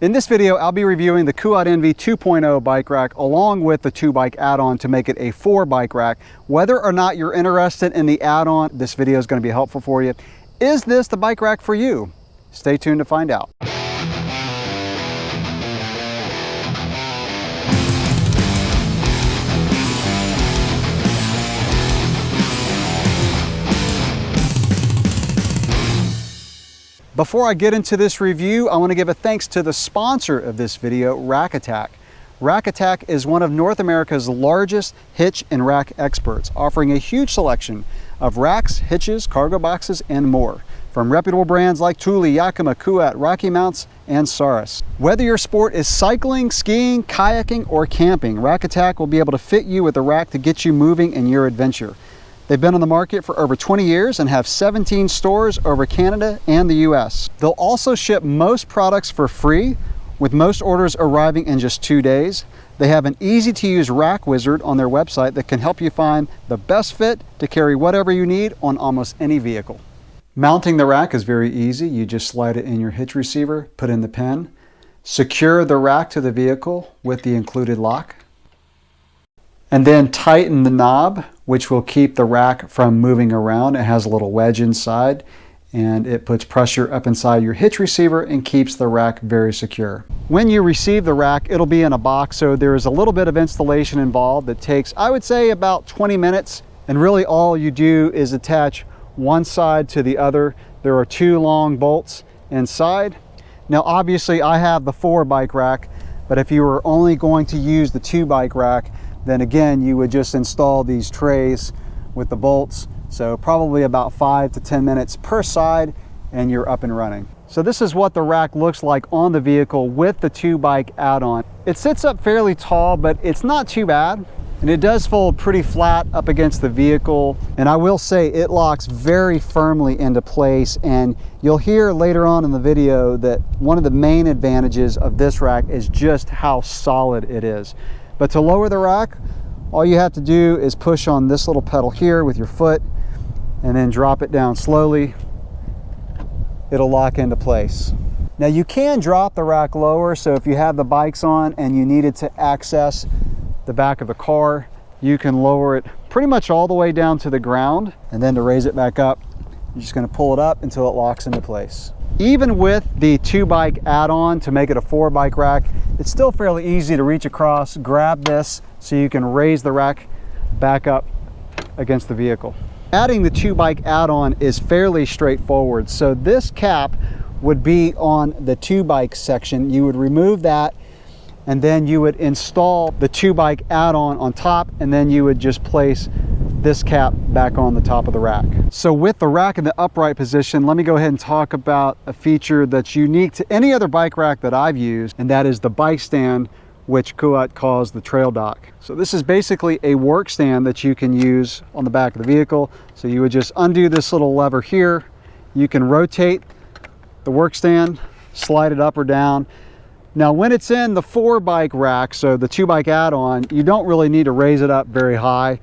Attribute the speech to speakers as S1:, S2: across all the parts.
S1: In this video, I'll be reviewing the Kuat NV 2.0 bike rack along with the 2-bike add-on to make it a 4-bike rack. Whether or not you're interested in the add-on, this video is going to be helpful for you. Is this the bike rack for you? Stay tuned to find out. Before I get into this review, I want to give a thanks to the sponsor of this video, Rack Attack. Rack Attack is one of North America's largest hitch and rack experts, offering a huge selection of racks, hitches, cargo boxes, and more. From reputable brands like Thule, Yakima, Kuat, Rocky Mounts, and Saurus. Whether your sport is cycling, skiing, kayaking, or camping, Rack Attack will be able to fit you with a rack to get you moving in your adventure. They've been on the market for over 20 years and have 17 stores over Canada and the US. They'll also ship most products for free, with most orders arriving in just 2 days. They have an easy-to-use rack wizard on their website that can help you find the best fit to carry whatever you need on almost any vehicle. Mounting the rack is very easy. You just slide it in your hitch receiver, put in the pin, secure the rack to the vehicle with the included lock, and then tighten the knob, which will keep the rack from moving around. It has a little wedge inside and it puts pressure up inside your hitch receiver and keeps the rack very secure. When you receive the rack, it'll be in a box, so there's a little bit of installation involved that takes, I would say, about 20 minutes. And really all you do is attach one side to the other. There are 2 long bolts inside. Now obviously I have the 4-bike rack, but if you were only going to use the 2-bike rack, then again, you would just install these trays with the bolts. So probably about 5 to 10 minutes per side and you're up and running. So this is what the rack looks like on the vehicle with the 2-bike add-on. It sits up fairly tall, but it's not too bad. And it does fold pretty flat up against the vehicle. And I will say it locks very firmly into place. And you'll hear later on in the video that one of the main advantages of this rack is just how solid it is. But to lower the rack, all you have to do is push on this little pedal here with your foot and then drop it down slowly. It'll lock into place. Now you can drop the rack lower, so if you have the bikes on and you needed to access the back of the car, you can lower it pretty much all the way down to the ground, and then to raise it back up, you're just going to pull it up until it locks into place. Even with the 2-bike add-on to make it a 4-bike rack, it's still fairly easy to reach across, grab this so you can raise the rack back up against the vehicle. Adding the 2-bike add-on is fairly straightforward. So this cap would be on the 2-bike section. You would remove that and then you would install the 2-bike add-on on top, and then you would just place this cap back on the top of the rack. So with the rack in the upright position, let me go ahead and talk about a feature that's unique to any other bike rack that I've used, and that is the bike stand, which Kuat calls the trail dock. So this is basically a work stand that you can use on the back of the vehicle. So you would just undo this little lever here. You can rotate the work stand, slide it up or down. Now when it's in the 4-bike rack, so the 2-bike add-on, you don't really need to raise it up very high.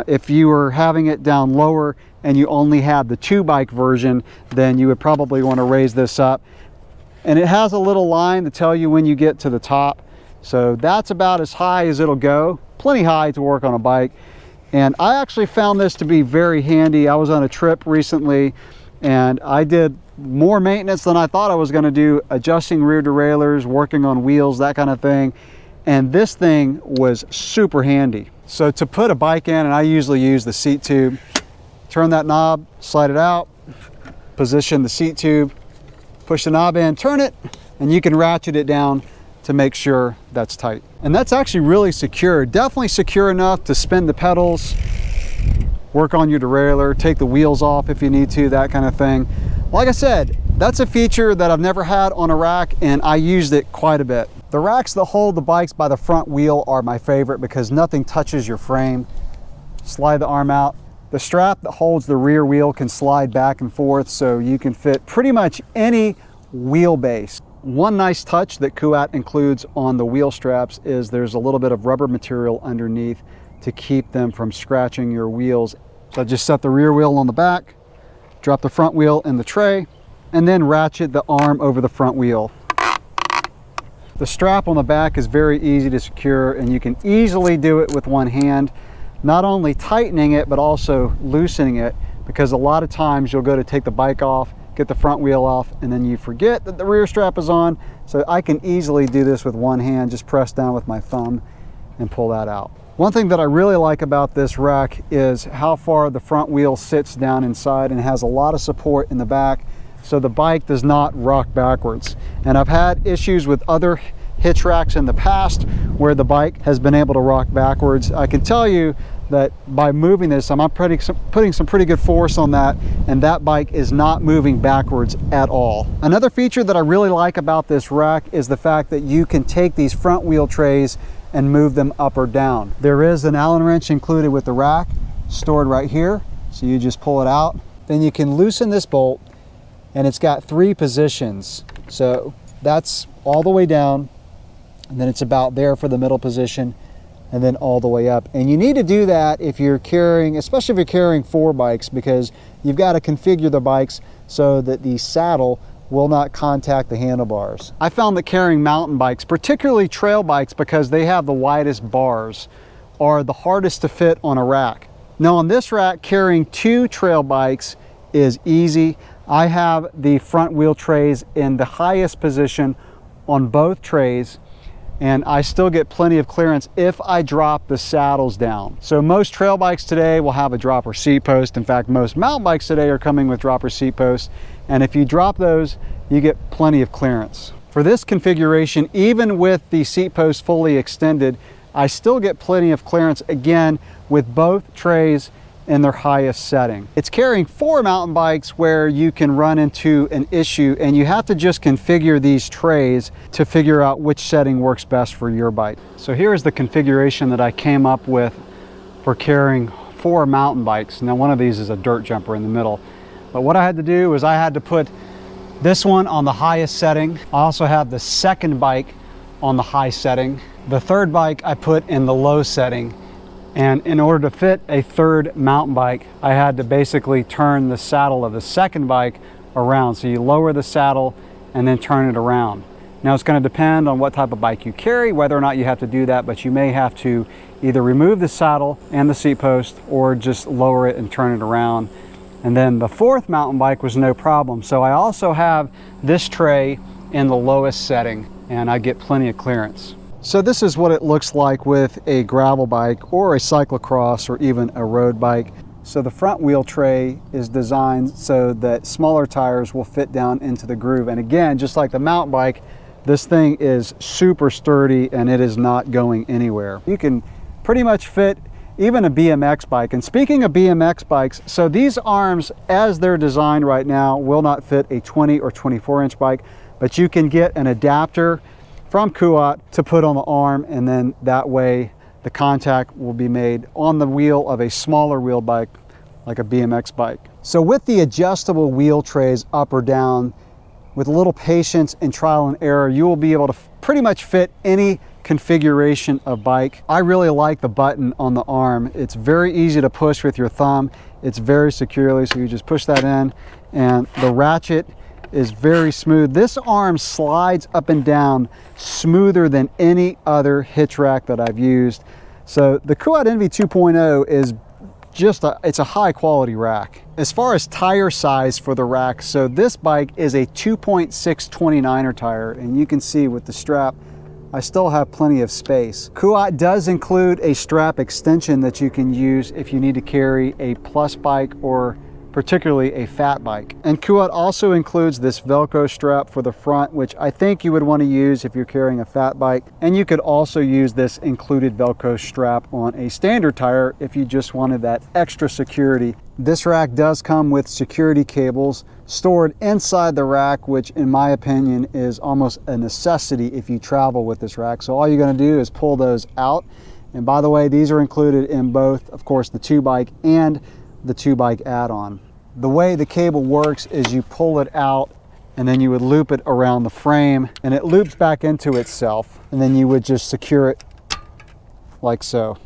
S1: If you were having it down lower and you only had the 2-bike version, then you would probably want to raise this up. And it has a little line to tell you when you get to the top. So that's about as high as it'll go. Plenty high to work on a bike. And I actually found this to be very handy. I was on a trip recently and I did more maintenance than I thought I was going to do, adjusting rear derailleurs, working on wheels, that kind of thing. And this thing was super handy. So to put a bike in, and I usually use the seat tube, turn that knob, slide it out, position the seat tube, push the knob in, turn it, and you can ratchet it down to make sure that's tight. And that's actually really secure, definitely secure enough to spin the pedals, work on your derailleur, take the wheels off if you need to, that kind of thing. Like I said, that's a feature that I've never had on a rack, and I used it quite a bit. The racks that hold the bikes by the front wheel are my favorite because nothing touches your frame. Slide the arm out. The strap that holds the rear wheel can slide back and forth, so you can fit pretty much any wheelbase. One nice touch that Kuat includes on the wheel straps is there's a little bit of rubber material underneath to keep them from scratching your wheels. So just set the rear wheel on the back, drop the front wheel in the tray, and then ratchet the arm over the front wheel. The strap on the back is very easy to secure, and you can easily do it with one hand, not only tightening it but also loosening it, because a lot of times you'll go to take the bike off, get the front wheel off, and then you forget that the rear strap is on. So I can easily do this with one hand, just press down with my thumb and pull that out. One thing that I really like about this rack is how far the front wheel sits down inside, and has a lot of support in the back, so the bike does not rock backwards. And I've had issues with other hitch racks in the past where the bike has been able to rock backwards. I can tell you that by moving this, I'm putting some pretty good force on that, and that bike is not moving backwards at all. Another feature that I really like about this rack is the fact that you can take these front wheel trays and move them up or down. There is an Allen wrench included with the rack, stored right here. So you just pull it out. Then you can loosen this bolt, and it's got 3 positions. So that's all the way down, and then it's about there for the middle position, and then all the way up. And you need to do that if you're carrying, especially if you're carrying 4 bikes, because you've got to configure the bikes so that the saddle will not contact the handlebars. I found that carrying mountain bikes, particularly trail bikes, because they have the widest bars, are the hardest to fit on a rack. Now on this rack, carrying 2 trail bikes is easy. I have the front wheel trays in the highest position on both trays, and I still get plenty of clearance if I drop the saddles down. So most trail bikes today will have a dropper seat post. In fact, most mountain bikes today are coming with dropper seat posts. And if you drop those, you get plenty of clearance. For this configuration, even with the seat post fully extended, I still get plenty of clearance, again, with both trays in their highest setting. It's carrying 4 mountain bikes where you can run into an issue, and you have to just configure these trays to figure out which setting works best for your bike. So here's the configuration that I came up with for carrying 4 mountain bikes. Now one of these is a dirt jumper in the middle. But what I had to do was I had to put this one on the highest setting. I also have the second bike on the high setting. The third bike I put in the low setting. And in order to fit a third mountain bike, I had to basically turn the saddle of the second bike around. So you lower the saddle and then turn it around. Now it's going to depend on what type of bike you carry, whether or not you have to do that, but you may have to either remove the saddle and the seat post, or just lower it and turn it around. And then the fourth mountain bike was no problem. So I also have this tray in the lowest setting, and I get plenty of clearance. So this is what it looks like with a gravel bike or a cyclocross or even a road bike. So the front wheel tray is designed so that smaller tires will fit down into the groove. And again, just like the mountain bike, this thing is super sturdy and it is not going anywhere. You can pretty much fit even a BMX bike. And speaking of BMX bikes, so these arms, as they're designed right now, will not fit a 20 or 24-inch bike, but you can get an adapter from Kuat to put on the arm, and then that way the contact will be made on the wheel of a smaller wheel bike like a BMX bike. So with the adjustable wheel trays up or down, with a little patience and trial and error, you will be able to pretty much fit any configuration of bike. I really like the button on the arm. It's very easy to push with your thumb. It's very securely, so you just push that in, and the ratchet is very smooth. This arm slides up and down smoother than any other hitch rack that I've used. So the Kuat NV 2.0 is just it's a high quality rack. As far as tire size for the rack, so this bike is a 2.6 29er tire, and you can see with the strap, I still have plenty of space. Kuat does include a strap extension that you can use if you need to carry a plus bike or particularly a fat bike. And Kuat also includes this Velcro strap for the front, which I think you would want to use if you're carrying a fat bike. And you could also use this included Velcro strap on a standard tire if you just wanted that extra security. This rack does come with security cables stored inside the rack, which in my opinion is almost a necessity if you travel with this rack. So all you're going to do is pull those out. And by the way, these are included in both, of course, the 2-bike and the 2-bike add-on. The way the cable works is you pull it out and then you would loop it around the frame, and it loops back into itself, and then you would just secure it like so.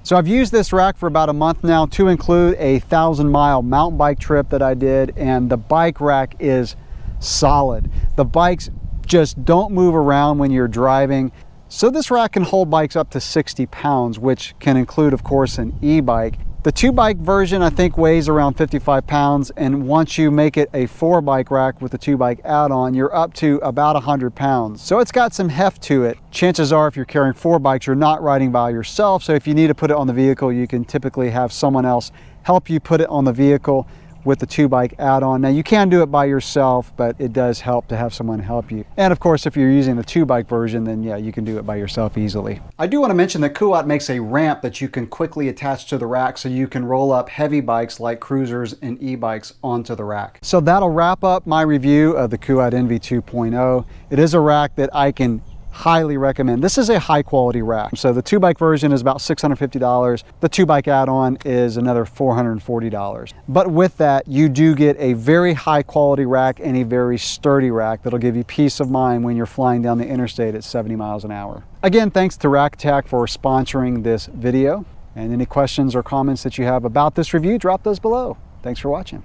S1: So I've used this rack for about a month now, to include a 1,000-mile mountain bike trip that I did, and the bike rack is solid. The bike's just don't move around when you're driving. So this rack can hold bikes up to 60 pounds, which can include, of course, an e-bike. The 2-bike version, I think, weighs around 55 pounds, and once you make it a 4-bike rack with the 2-bike add-on, you're up to about 100 pounds. So it's got some heft to it. Chances are, if you're carrying 4 bikes, you're not riding by yourself, so if you need to put it on the vehicle, you can typically have someone else help you put it on the vehicle with the 2-bike add-on. Now you can do it by yourself, but it does help to have someone help you. And of course, if you're using the 2-bike version, then yeah, you can do it by yourself easily. I do want to mention that Kuat makes a ramp that you can quickly attach to the rack so you can roll up heavy bikes like cruisers and e-bikes onto the rack. So that'll wrap up my review of the Kuat NV 2.0. It is a rack that I can highly recommend. This is a high quality rack. So the 2-bike version is about $650. The 2-bike add-on is another $440. But with that, you do get a very high quality rack and a very sturdy rack that'll give you peace of mind when you're flying down the interstate at 70 miles an hour. Again, thanks to Rack Attack for sponsoring this video. And any questions or comments that you have about this review, drop those below. Thanks for watching.